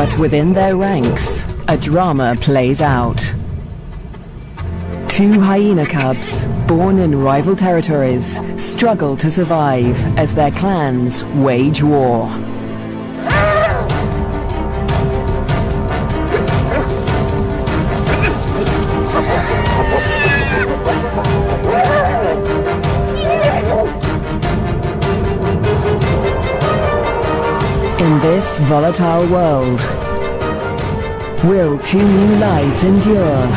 But within their ranks, a drama plays out. Two hyena cubs, born in rival territories, struggle to survive as their clans wage war. In this volatile world, will two new lives endure?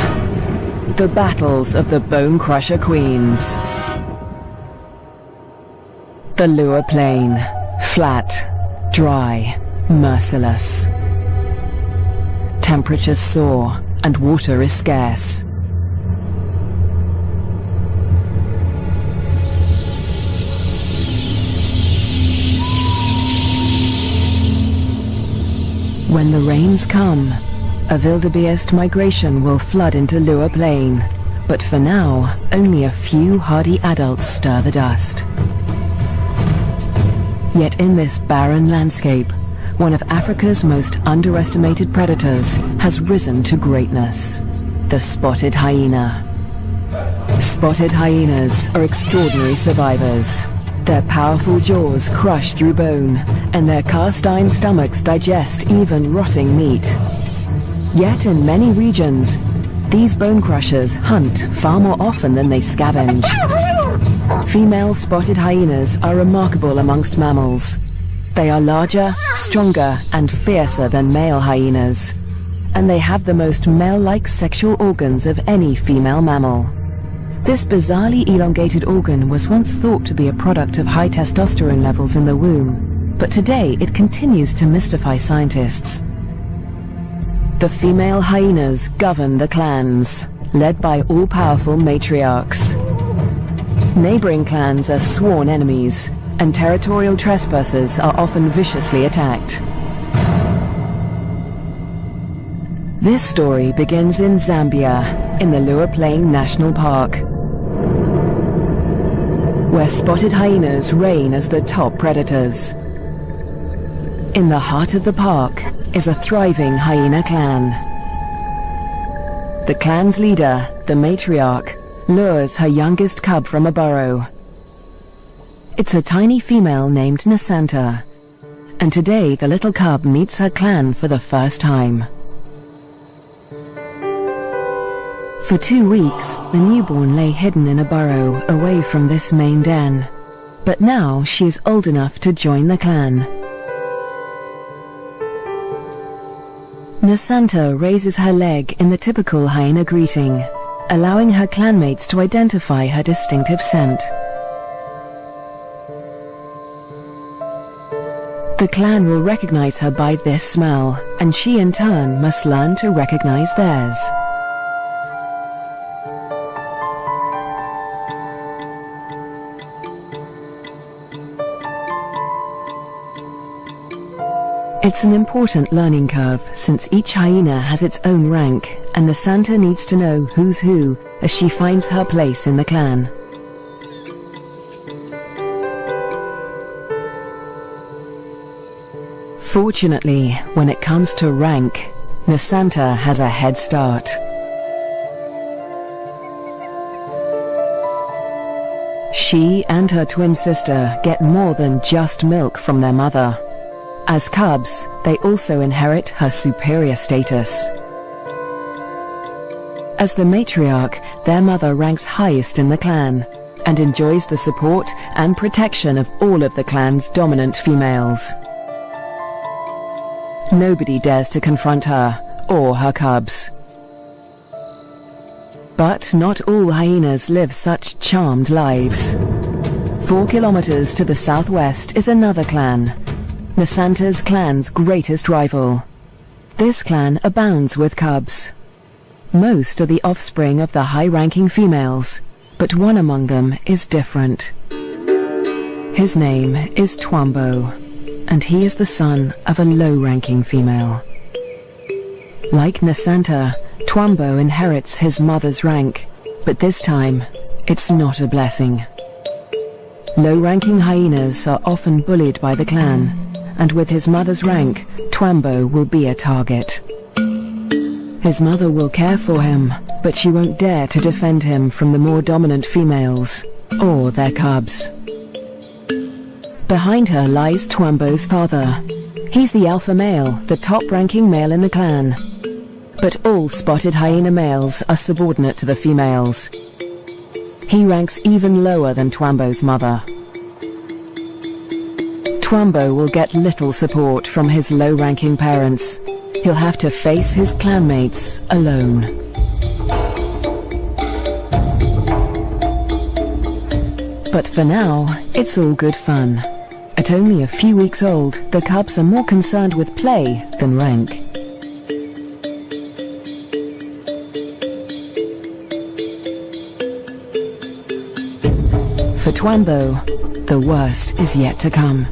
The battles of the Bone Crusher Queens. The Lure Plain, flat, dry, merciless. Temperatures soar and water is scarce. When the rains come, a wildebeest migration will flood into Lure Plain, but for now, only a few hardy adults stir the dust. Yet in this barren landscape, one of Africa's most underestimated predators has risen to greatness: the spotted hyena. Spotted hyenas are extraordinary survivors. Their powerful jaws crush through bone, and their cast-iron stomachs digest even rotting meat. Yet in many regions, these bone crushers hunt far more often than they scavenge. Female spotted hyenas are remarkable amongst mammals. They are larger, stronger, and fiercer than male hyenas, and they have the most male-like sexual organs of any female mammal. This bizarrely elongated organ was once thought to be a product of high testosterone levels in the womb, but today it continues to mystify scientists. The female hyenas govern the clans, led by all-powerful matriarchs. Neighboring clans are sworn enemies, and territorial trespassers are often viciously attacked. This story begins in Zambia, in the Lure Plain National Park, where spotted hyenas reign as the top predators. In the heart of the park is a thriving hyena clan. The clan's leader, the matriarch, lures her youngest cub from a burrow. It's a tiny female named Nasanta, and today the little cub meets her clan for the first time. For 2 weeks, the newborn lay hidden in a burrow away from this main den, but now she is old enough to join the clan. Nasanta raises her leg in the typical hyena greeting, allowing her clanmates to identify her distinctive scent. The clan will recognize her by this smell, and she in turn must learn to recognize theirs. It's an important learning curve, since each hyena has its own rank, and Nasanta needs to know who's who as she finds her place in the clan. Fortunately, when it comes to rank, Nasanta has a head start. She and her twin sister get more than just milk from their mother. As cubs, they also inherit her superior status. As the matriarch, their mother ranks highest in the clan, and enjoys the support and protection of all of the clan's dominant females. Nobody dares to confront her, or her cubs. But not all hyenas live such charmed lives. 4 kilometers to the southwest is another clan, Nasanta's clan's greatest rival. This clan abounds with cubs. Most are the offspring of the high-ranking females, but one among them is different. His name is Twambo, and he is the son of a low-ranking female. Like Nasanta, Twambo inherits his mother's rank, but this time, it's not a blessing. Low-ranking hyenas are often bullied by the clan, and with his mother's rank, Twambo will be a target. His mother will care for him, but she won't dare to defend him from the more dominant females, or their cubs. Behind her lies Twambo's father. He's the alpha male, the top-ranking male in the clan. But all spotted hyena males are subordinate to the females. He ranks even lower than Twambo's mother. Twambo will get little support from his low-ranking parents. He'll have to face his clanmates alone. But for now, it's all good fun. At only a few weeks old, the cubs are more concerned with play than rank. For Twambo, the worst is yet to come.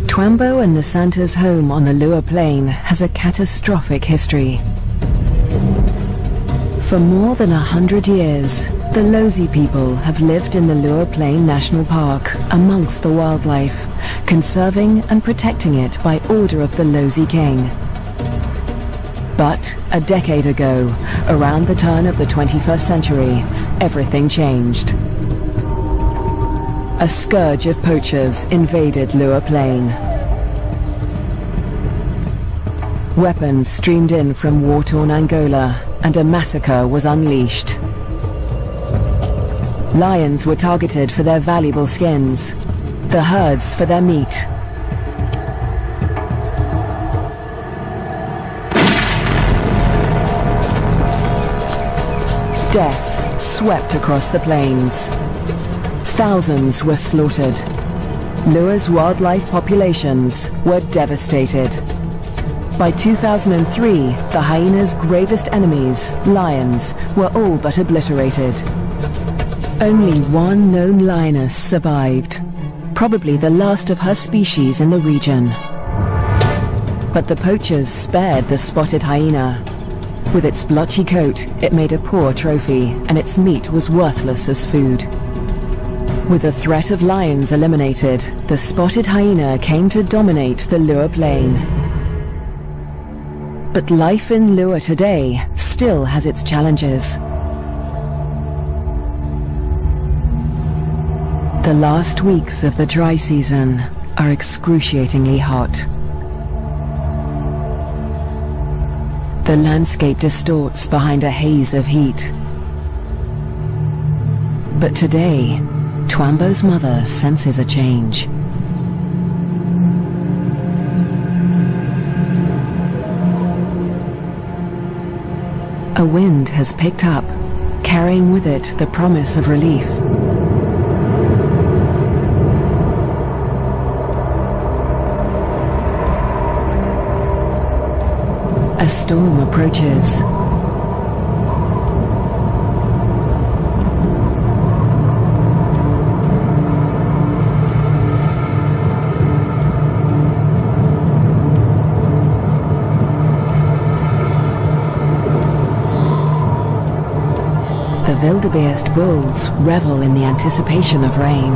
Twambo and Nasanta's home on the Lua Plain has a catastrophic history. For more than 100 years, the Lozi people have lived in the Lua Plain National Park amongst the wildlife, conserving and protecting it by order of the Lozi King. But a decade ago, around the turn of the 21st century, everything changed. A scourge of poachers invaded Lua Plain. Weapons streamed in from war-torn Angola, and a massacre was unleashed. Lions were targeted for their valuable skins, the herds for their meat. Death swept across the plains. Thousands were slaughtered. Lua's wildlife populations were devastated. By 2003, the hyena's gravest enemies, lions, were all but obliterated. Only one known lioness survived, probably the last of her species in the region. But the poachers spared the spotted hyena. With its blotchy coat, it made a poor trophy, and its meat was worthless as food. With the threat of lions eliminated, the spotted hyena came to dominate the Lua Plain. But life in Lua today still has its challenges. The last weeks of the dry season are excruciatingly hot. The landscape distorts behind a haze of heat. But today, Twambo's mother senses a change. A wind has picked up, carrying with it the promise of relief. A storm approaches. The wildebeest bulls revel in the anticipation of rain.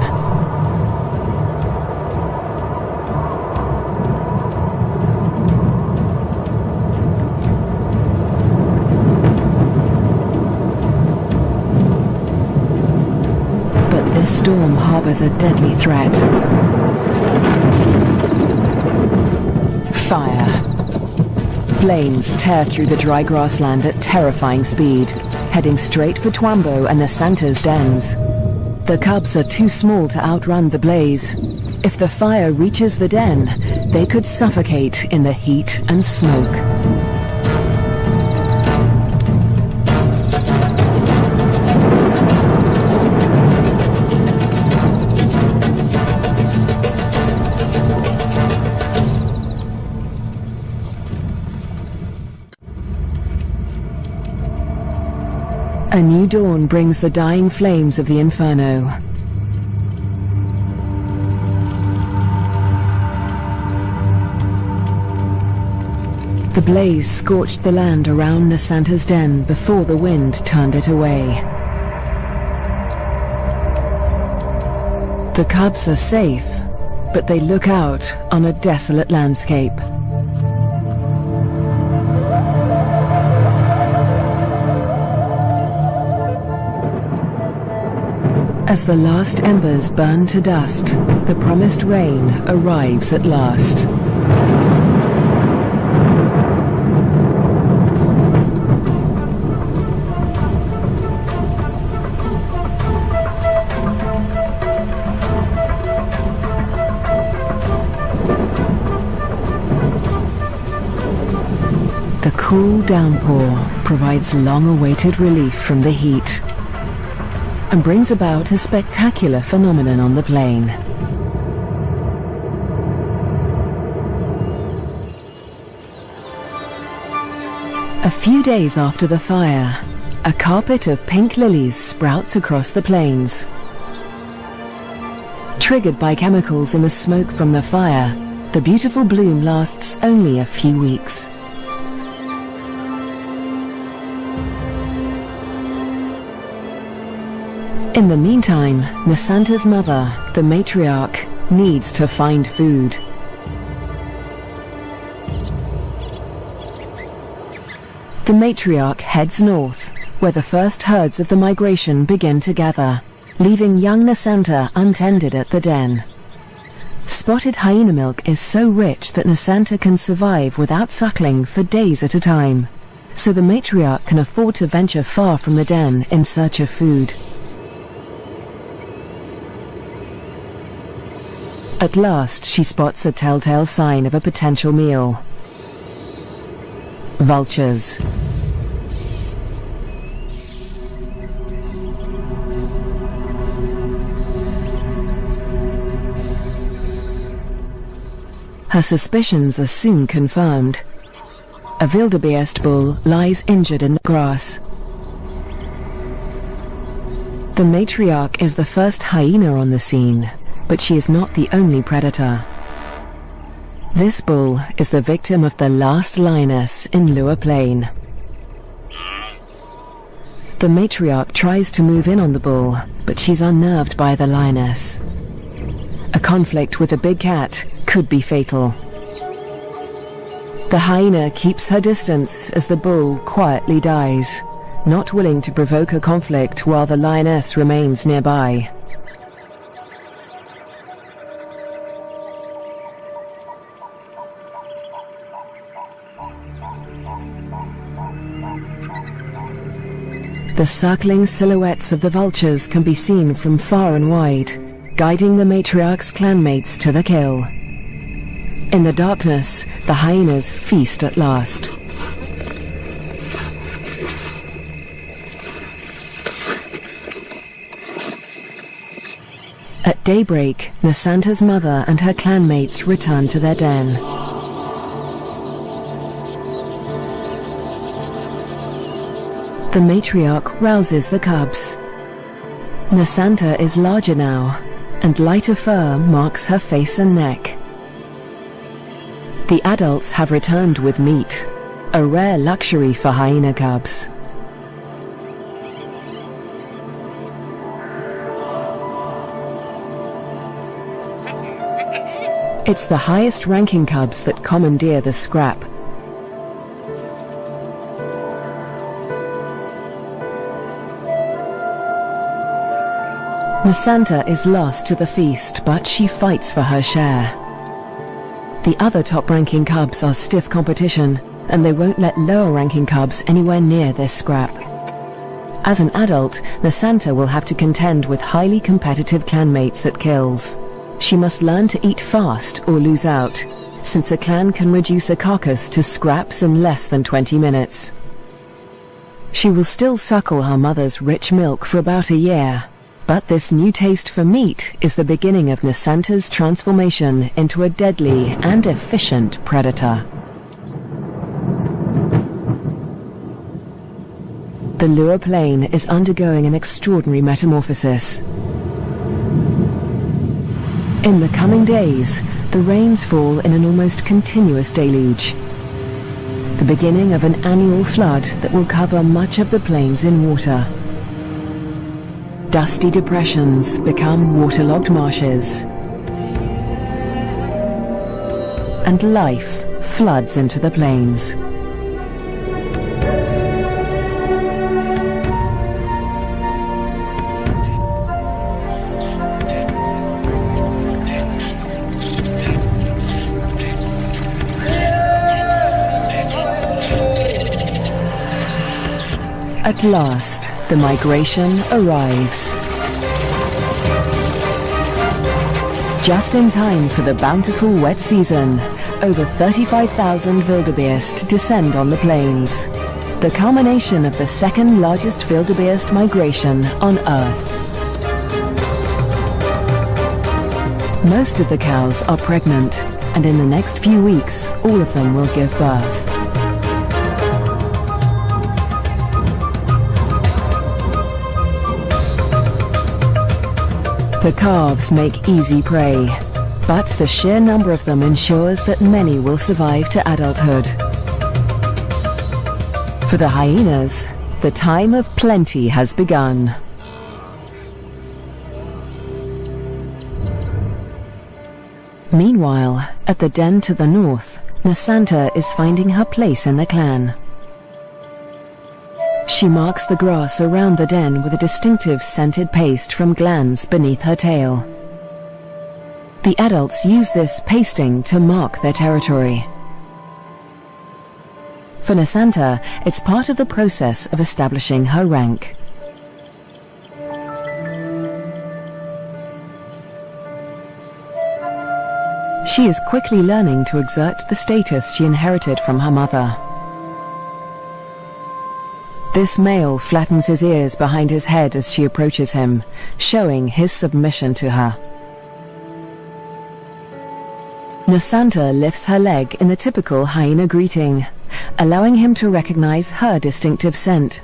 But this storm harbors a deadly threat. Fire. Flames tear through the dry grassland at terrifying speed, heading straight for Twambo and Nasanta's dens. The cubs are too small to outrun the blaze. If the fire reaches the den, they could suffocate in the heat and smoke. A new dawn brings the dying flames of the inferno. The blaze scorched the land around Nasanta's den before the wind turned it away. The cubs are safe, but they look out on a desolate landscape. As the last embers burn to dust, the promised rain arrives at last. The cool downpour provides long-awaited relief from the heat and brings about a spectacular phenomenon on the plain. A few days after the fire, a carpet of pink lilies sprouts across the plains. Triggered by chemicals in the smoke from the fire, the beautiful bloom lasts only a few weeks. In the meantime, Nasanta's mother, the matriarch, needs to find food. The matriarch heads north, where the first herds of the migration begin to gather, leaving young Nasanta untended at the den. Spotted hyena milk is so rich that Nasanta can survive without suckling for days at a time, so the matriarch can afford to venture far from the den in search of food. At last, she spots a telltale sign of a potential meal. Vultures. Her suspicions are soon confirmed. A wildebeest bull lies injured in the grass. The matriarch is the first hyena on the scene, but she is not the only predator. This bull is the victim of the last lioness in Lua Plain. The matriarch tries to move in on the bull, but she's unnerved by the lioness. A conflict with a big cat could be fatal. The hyena keeps her distance as the bull quietly dies, not willing to provoke a conflict while the lioness remains nearby. The circling silhouettes of the vultures can be seen from far and wide, guiding the matriarch's clanmates to the kill. In the darkness, the hyenas feast at last. At daybreak, Nasanta's mother and her clanmates return to their den. The matriarch rouses the cubs. Nasanta is larger now, and lighter fur marks her face and neck. The adults have returned with meat, a rare luxury for hyena cubs. It's the highest-ranking cubs that commandeer the scrap. Nasanta is lost to the feast, but she fights for her share. The other top-ranking cubs are stiff competition, and they won't let lower-ranking cubs anywhere near this scrap. As an adult, Nasanta will have to contend with highly competitive clanmates at kills. She must learn to eat fast or lose out, since a clan can reduce a carcass to scraps in less than 20 minutes. She will still suckle her mother's rich milk for about a year, but this new taste for meat is the beginning of Nasanta's transformation into a deadly and efficient predator. The Lua Plain is undergoing an extraordinary metamorphosis. In the coming days, the rains fall in an almost continuous deluge, the beginning of an annual flood that will cover much of the plains in water. Dusty depressions become waterlogged marshes, and life floods into the plains. At last, the migration arrives. Just in time for the bountiful wet season, over 35,000 wildebeest descend on the plains, the culmination of the second largest wildebeest migration on Earth. Most of the cows are pregnant, and in the next few weeks, all of them will give birth. The calves make easy prey, but the sheer number of them ensures that many will survive to adulthood. For the hyenas, the time of plenty has begun. Meanwhile, at the den to the north, Nasanta is finding her place in the clan. She marks the grass around the den with a distinctive scented paste from glands beneath her tail. The adults use this pasting to mark their territory. For Nasanta, it's part of the process of establishing her rank. She is quickly learning to exert the status she inherited from her mother. This male flattens his ears behind his head as she approaches him, showing his submission to her. Nasanta lifts her leg in the typical hyena greeting, allowing him to recognize her distinctive scent.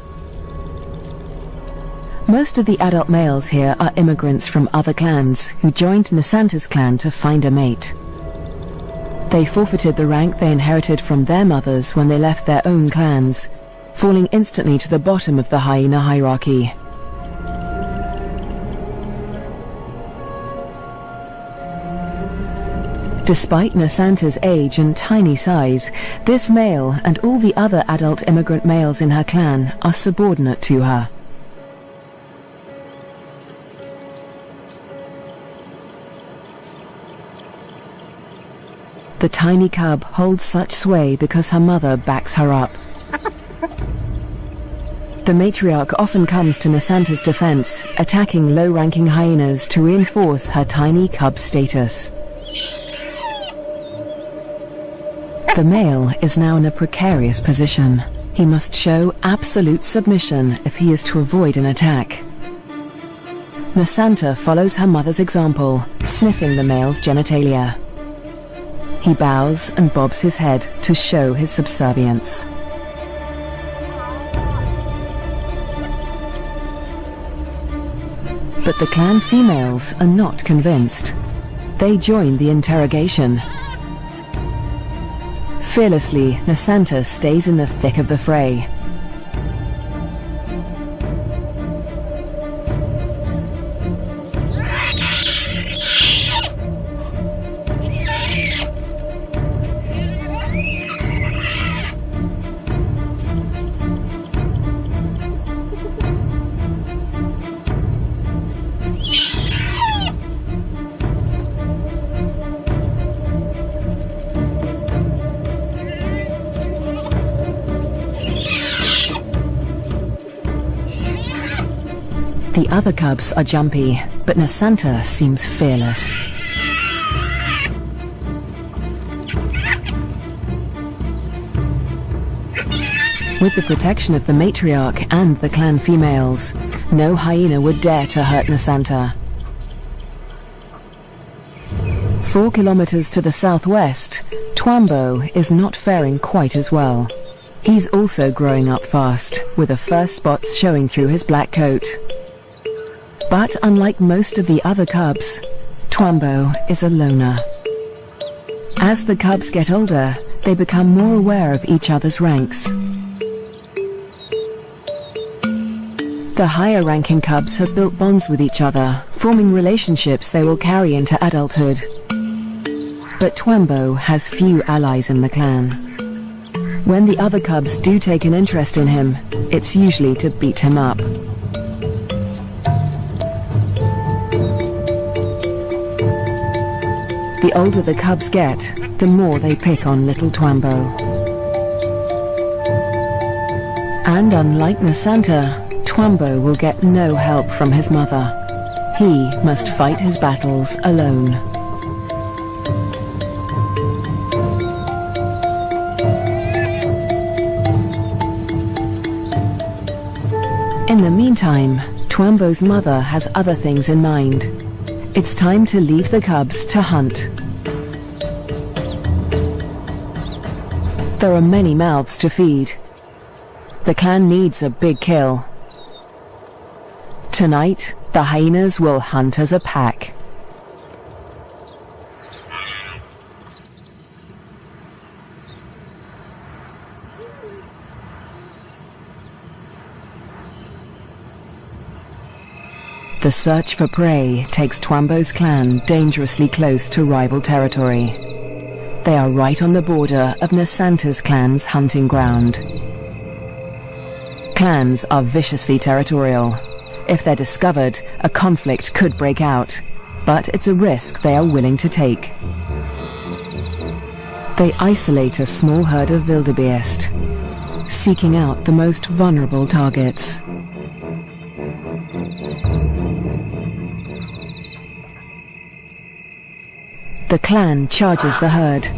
Most of the adult males here are immigrants from other clans who joined Nasanta's clan to find a mate. They forfeited the rank they inherited from their mothers when they left their own clans, falling instantly to the bottom of the hyena hierarchy. Despite Nasanta's age and tiny size, this male and all the other adult immigrant males in her clan are subordinate to her. The tiny cub holds such sway because her mother backs her up. The matriarch often comes to Nasanta's defense, attacking low-ranking hyenas to reinforce her tiny cub status. The male is now in a precarious position. He must show absolute submission if he is to avoid an attack. Nasanta follows her mother's example, sniffing the male's genitalia. He bows and bobs his head to show his subservience. But the clan females are not convinced. They join the interrogation. Fearlessly, Nasanta stays in the thick of the fray. The other cubs are jumpy, but Nasanta seems fearless. With the protection of the matriarch and the clan females, no hyena would dare to hurt Nasanta. 4 kilometers to the southwest, Twambo is not faring quite as well. He's also growing up fast, with the first spots showing through his black coat. But unlike most of the other cubs, Twambo is a loner. As the cubs get older, they become more aware of each other's ranks. The higher-ranking cubs have built bonds with each other, forming relationships they will carry into adulthood. But Twambo has few allies in the clan. When the other cubs do take an interest in him, it's usually to beat him up. The older the cubs get, the more they pick on little Twambo. And unlike Nasanta, Twambo will get no help from his mother. He must fight his battles alone. In the meantime, Twambo's mother has other things in mind. It's time to leave the cubs to hunt. There are many mouths to feed. The clan needs a big kill. Tonight, the hyenas will hunt as a pack. The search for prey takes Twambo's clan dangerously close to rival territory. They are right on the border of Nasanta's clan's hunting ground. Clans are viciously territorial. If they're discovered, a conflict could break out, but it's a risk they are willing to take. They isolate a small herd of wildebeest, seeking out the most vulnerable targets. The clan charges the herd.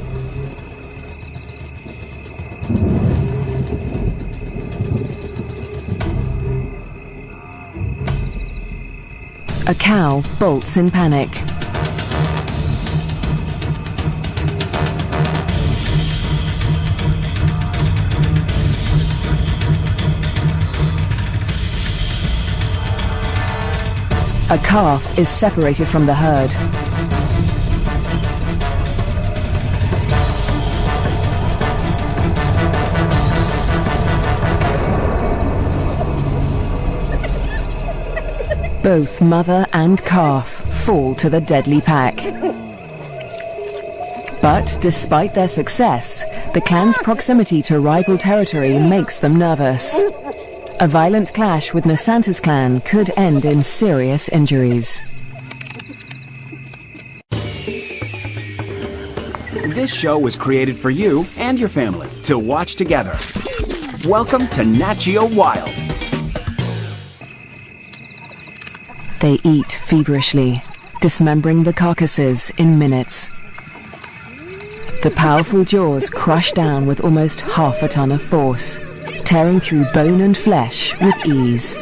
A cow bolts in panic. A calf is separated from the herd. Both mother and calf fall to the deadly pack. But despite their success, the clan's proximity to rival territory makes them nervous. A violent clash with Nasanta's clan could end in serious injuries. This show was created for you and your family to watch together. Welcome to Nat Geo Wild. They eat feverishly, dismembering the carcasses in minutes. The powerful jaws crush down with almost half a ton of force, tearing through bone and flesh with ease.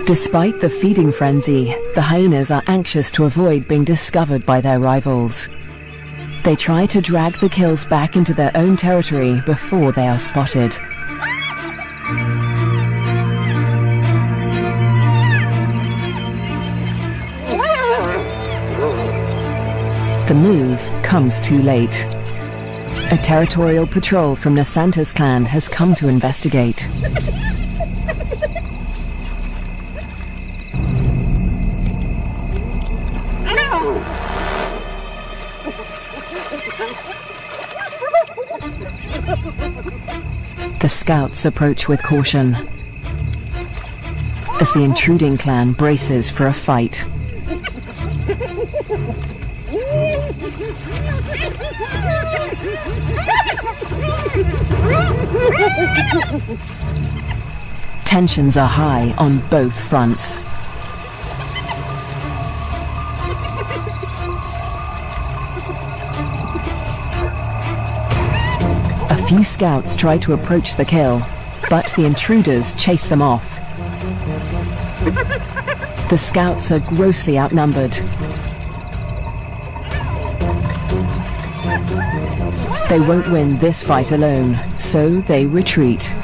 Despite the feeding frenzy, the hyenas are anxious to avoid being discovered by their rivals. They try to drag the kills back into their own territory before they are spotted. The move comes too late. A territorial patrol from Nasanta's clan has come to investigate. The scouts approach with caution as the intruding clan braces for a fight. Tensions are high on both fronts. A few scouts try to approach the kill, but the intruders chase them off. The scouts are grossly outnumbered. They won't win this fight alone, so they retreat.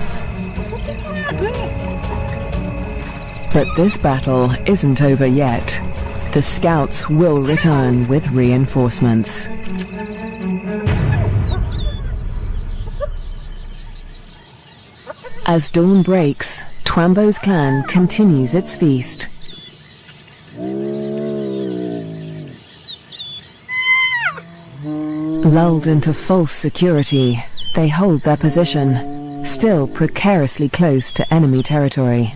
But this battle isn't over yet. The scouts will return with reinforcements. As dawn breaks, Twambo's clan continues its feast. Lulled into false security, they hold their position, still precariously close to enemy territory.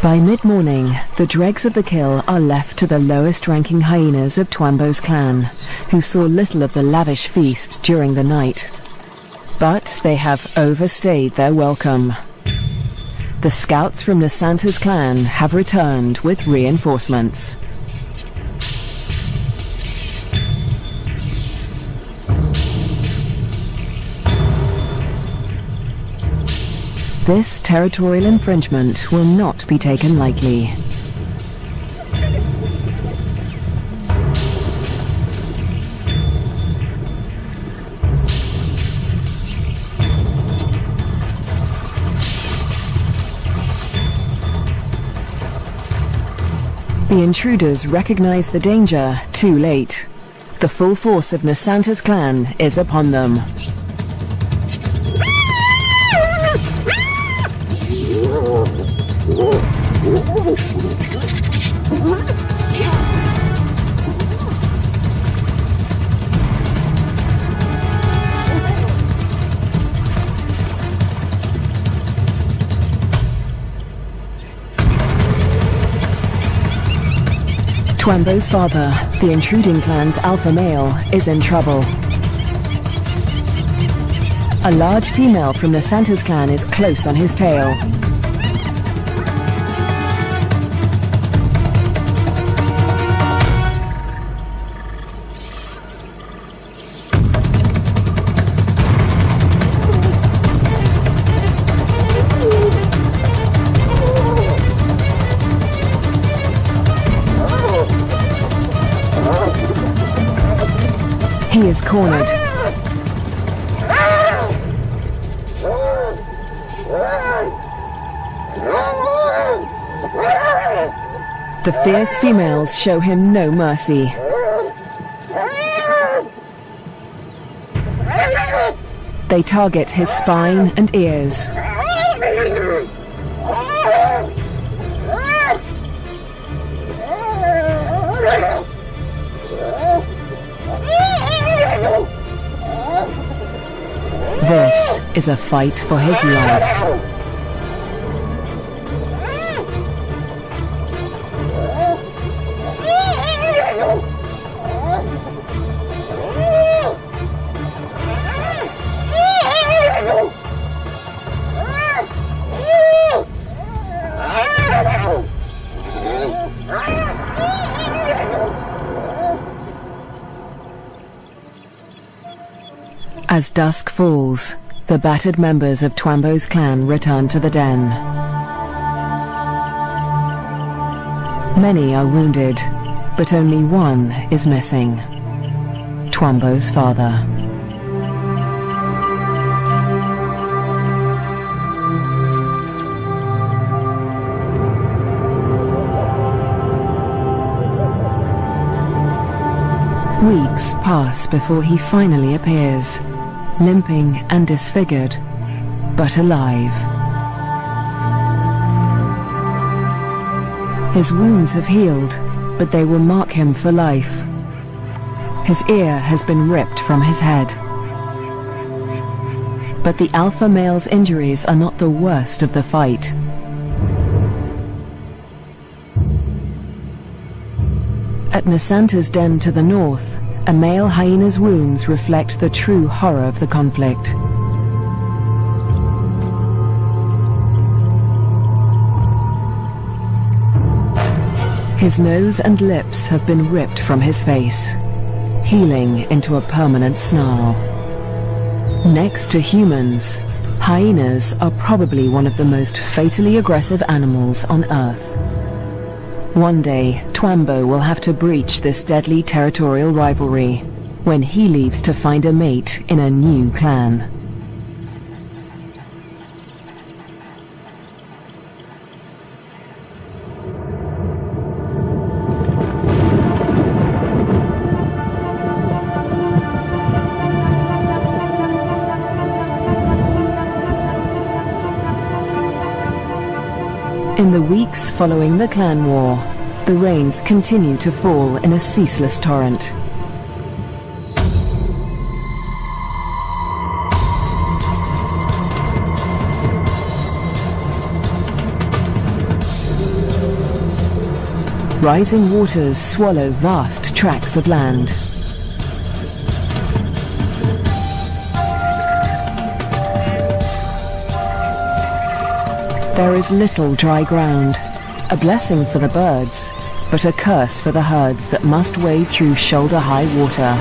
By mid-morning, the dregs of the kill are left to the lowest-ranking hyenas of Twambo's clan, who saw little of the lavish feast during the night. But they have overstayed their welcome. The scouts from Nasanta's clan have returned with reinforcements. This territorial infringement will not be taken lightly. The intruders recognize the danger too late. The full force of Nasanta's clan is upon them. Twambo's father, the intruding clan's alpha male, is in trouble. A large female from Nasanta's clan is close on his tail. He is cornered. The fierce females show him no mercy. They target his spine and ears. This is a fight for his life. As dusk falls, the battered members of Twambo's clan return to the den. Many are wounded, but only one is missing. Twambo's father. Weeks pass before he finally appears, limping and disfigured, but alive. His wounds have healed, but they will mark him for life. His ear has been ripped from his head. But the alpha male's injuries are not the worst of the fight. At Nasanta's den to the north, a male hyena's wounds reflect the true horror of the conflict. His nose and lips have been ripped from his face, healing into a permanent snarl. Next to humans, hyenas are probably one of the most fatally aggressive animals on Earth. One day, Twambo will have to breach this deadly territorial rivalry, when he leaves to find a mate in a new clan. In the weeks following the clan war, the rains continue to fall in a ceaseless torrent. Rising waters swallow vast tracts of land. There is little dry ground, a blessing for the birds, but a curse for the herds that must wade through shoulder-high water.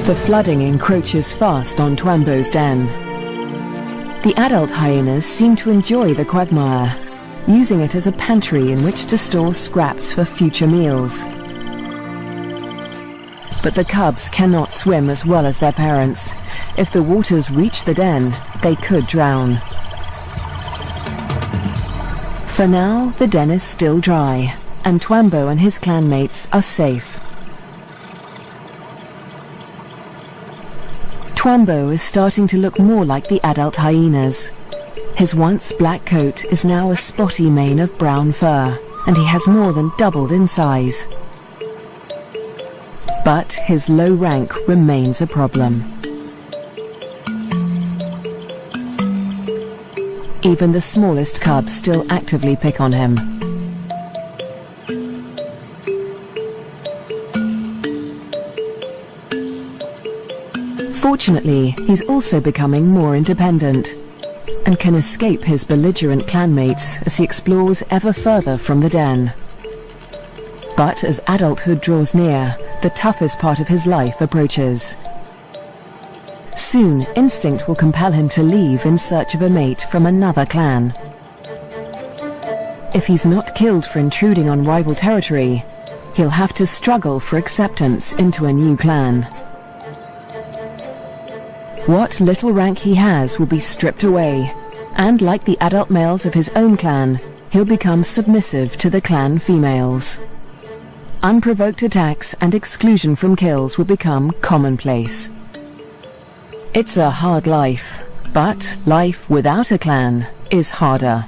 The flooding encroaches fast on Twambo's den. The adult hyenas seem to enjoy the quagmire, using it as a pantry in which to store scraps for future meals. But the cubs cannot swim as well as their parents. If the waters reach the den, they could drown. For now, the den is still dry, and Twambo and his clanmates are safe. Twambo is starting to look more like the adult hyenas. His once black coat is now a spotty mane of brown fur, and he has more than doubled in size. But his low rank remains a problem. Even the smallest cubs still actively pick on him. Fortunately, he's also becoming more independent and can escape his belligerent clanmates as he explores ever further from the den. But as adulthood draws near, the toughest part of his life approaches. Soon, instinct will compel him to leave in search of a mate from another clan. If he's not killed for intruding on rival territory, he'll have to struggle for acceptance into a new clan. What little rank he has will be stripped away, and like the adult males of his own clan, he'll become submissive to the clan females. Unprovoked attacks and exclusion from kills will become commonplace. It's a hard life, but life without a clan is harder.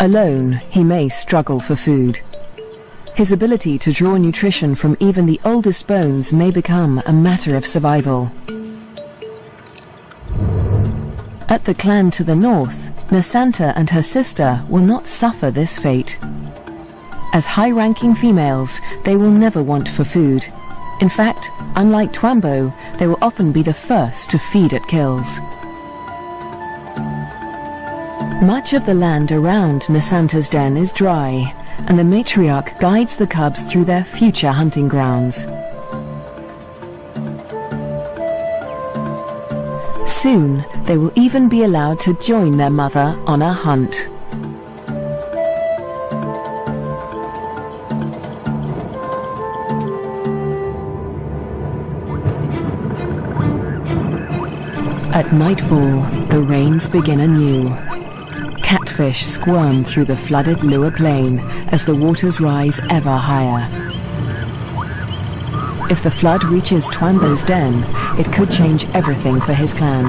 Alone, he may struggle for food. His ability to draw nutrition from even the oldest bones may become a matter of survival. At the clan to the north, Nasanta and her sister will not suffer this fate. As high-ranking females, they will never want for food. In fact, unlike Twambo, they will often be the first to feed at kills. Much of the land around Nasanta's den is dry, and the matriarch guides the cubs through their future hunting grounds. Soon, they will even be allowed to join their mother on a hunt. At nightfall, the rains begin anew. Catfish squirm through the flooded Lua Plain as the waters rise ever higher. If the flood reaches Twambo's den, it could change everything for his clan.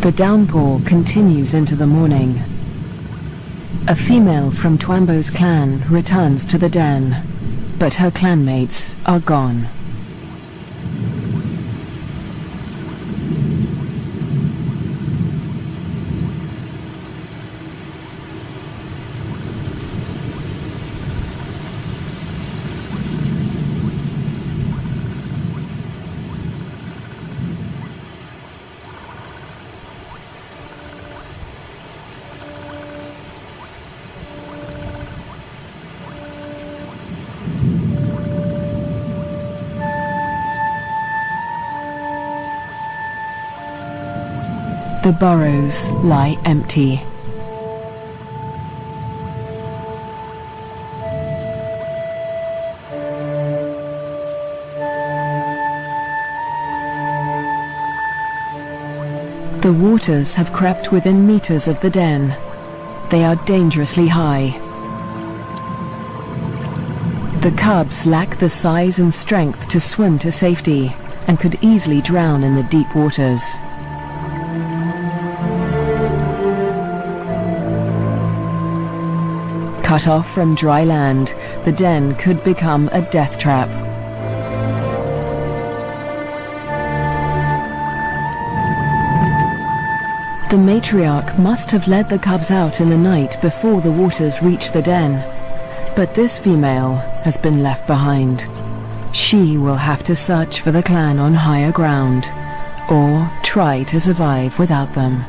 The downpour continues into the morning. A female from Twambo's clan returns to the den, but her clanmates are gone. The burrows lie empty. The waters have crept within meters of the den. They are dangerously high. The cubs lack the size and strength to swim to safety and could easily drown in the deep waters. Cut off from dry land, the den could become a death trap. The matriarch must have led the cubs out in the night before the waters reached the den. But this female has been left behind. She will have to search for the clan on higher ground, or try to survive without them.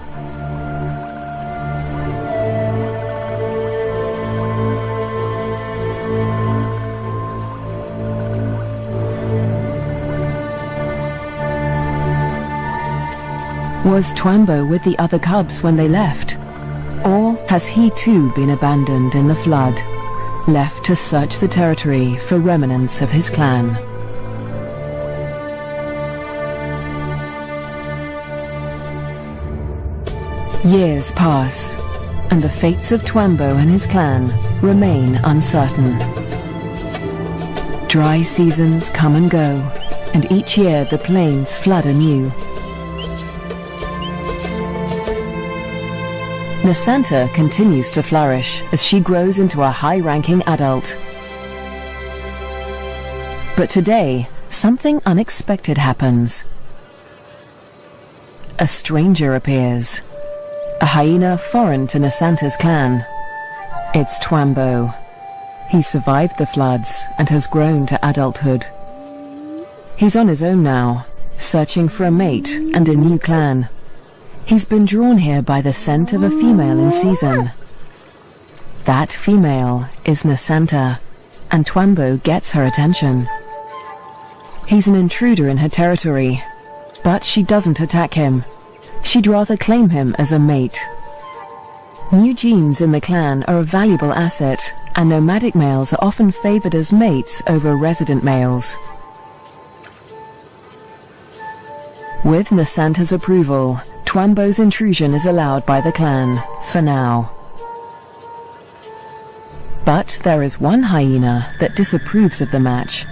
Was Twambo with the other cubs when they left? Or has he too been abandoned in the flood, left to search the territory for remnants of his clan? Years pass, and the fates of Twambo and his clan remain uncertain. Dry seasons come and go, and each year the plains flood anew. Nasanta continues to flourish as she grows into a high-ranking adult. But today, something unexpected happens. A stranger appears, a hyena foreign to Nasanta's clan. It's Twambo. He survived the floods and has grown to adulthood. He's on his own now, searching for a mate and a new clan. He's been drawn here by the scent of a female in season. That female is Nasanta, and Twambo gets her attention. He's an intruder in her territory, but she doesn't attack him. She'd rather claim him as a mate. New genes in the clan are a valuable asset, and nomadic males are often favored as mates over resident males. With Nasanta's approval, Twambo's intrusion is allowed by the clan, for now. But there is one hyena that disapproves of the match.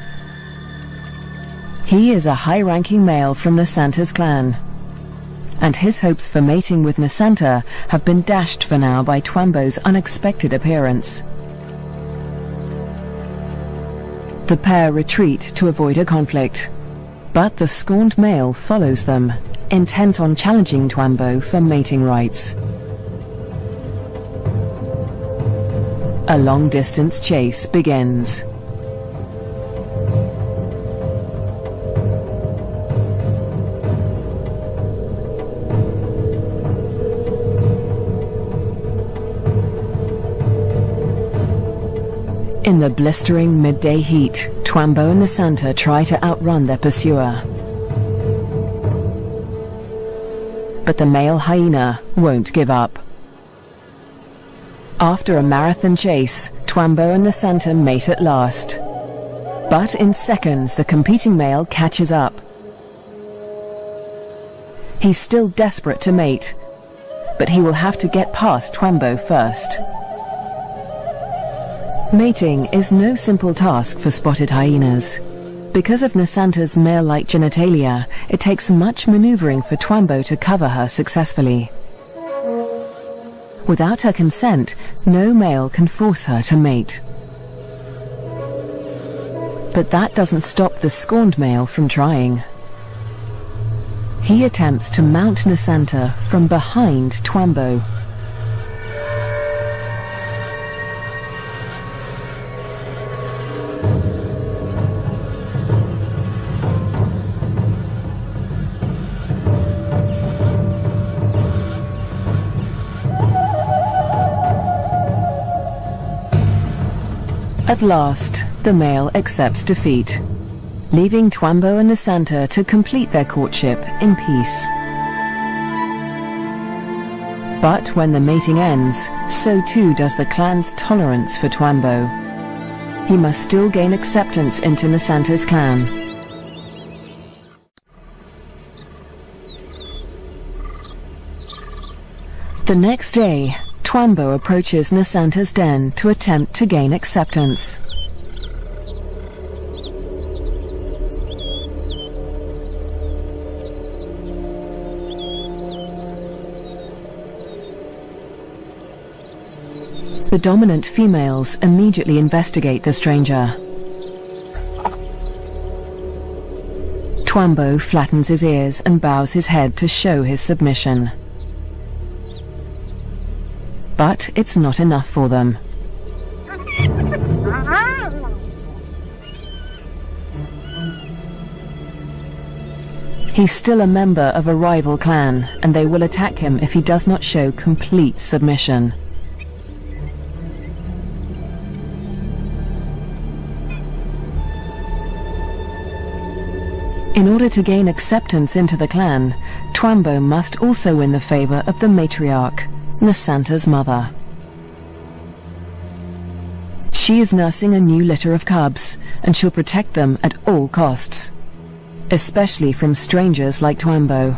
He is a high-ranking male from Nasanta's clan, and his hopes for mating with Nasanta have been dashed for now by Twambo's unexpected appearance. The pair retreat to avoid a conflict, but the scorned male follows them, intent on challenging Twambo for mating rights. A long-distance chase begins. In the blistering midday heat, Twambo and Nasanta try to outrun their pursuer. But the male hyena won't give up. After a marathon chase, Twambo and Nasanta mate at last. But in seconds, the competing male catches up. He's still desperate to mate, but he will have to get past Twambo first. Mating is no simple task for spotted hyenas. Because of Nasanta's male-like genitalia, it takes much maneuvering for Twambo to cover her successfully. Without her consent, no male can force her to mate. But that doesn't stop the scorned male from trying. He attempts to mount Nasanta from behind Twambo. At last, the male accepts defeat, leaving Twambo and Nasanta to complete their courtship in peace. But when the mating ends, so too does the clan's tolerance for Twambo. He must still gain acceptance into Nasanta's clan. The next day, Twambo approaches Nasanta's den to attempt to gain acceptance. The dominant females immediately investigate the stranger. Twambo flattens his ears and bows his head to show his submission. But it's not enough for them. He's still a member of a rival clan, and they will attack him if he does not show complete submission. In order to gain acceptance into the clan, Twambo must also win the favor of the matriarch, Nasanta's mother. She is nursing a new litter of cubs, and she'll protect them at all costs, especially from strangers like Twambo.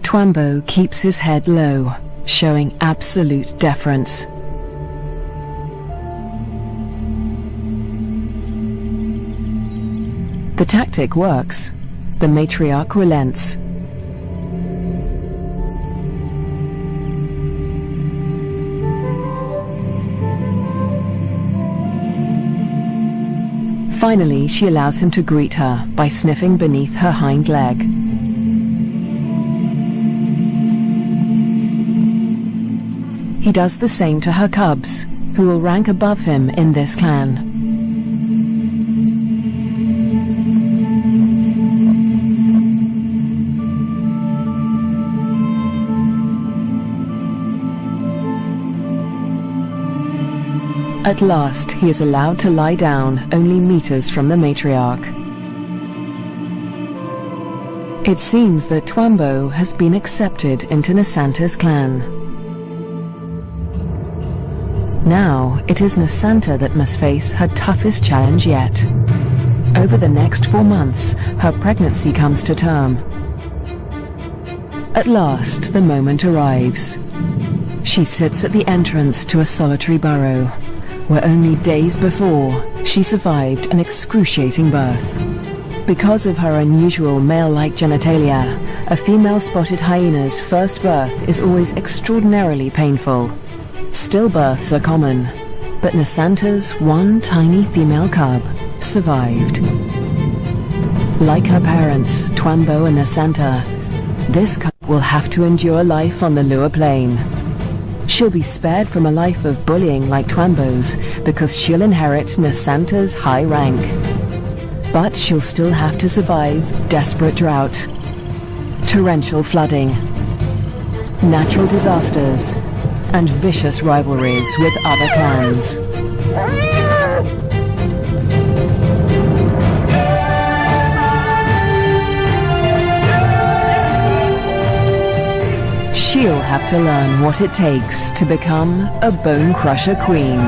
Twambo keeps his head low, showing absolute deference. The tactic works. The matriarch relents. Finally, she allows him to greet her by sniffing beneath her hind leg. He does the same to her cubs, who will rank above him in this clan. At last, he is allowed to lie down only meters from the matriarch. It seems that Twambo has been accepted into Nasanta's clan. Now, it is Nasanta that must face her toughest challenge yet. Over the next 4 months, her pregnancy comes to term. At last, the moment arrives. She sits at the entrance to a solitary burrow, where only days before, she survived an excruciating birth. Because of her unusual male-like genitalia, a female spotted hyena's first birth is always extraordinarily painful. Stillbirths are common, but Nasanta's one tiny female cub survived. Like her parents, Twambo and Nasanta, this cub will have to endure life on the Lua Plain. She'll be spared from a life of bullying like Twambo's because she'll inherit Nasanta's high rank. But she'll still have to survive desperate drought, torrential flooding, natural disasters, and vicious rivalries with other clans. She'll have to learn what it takes to become a bone crusher queen.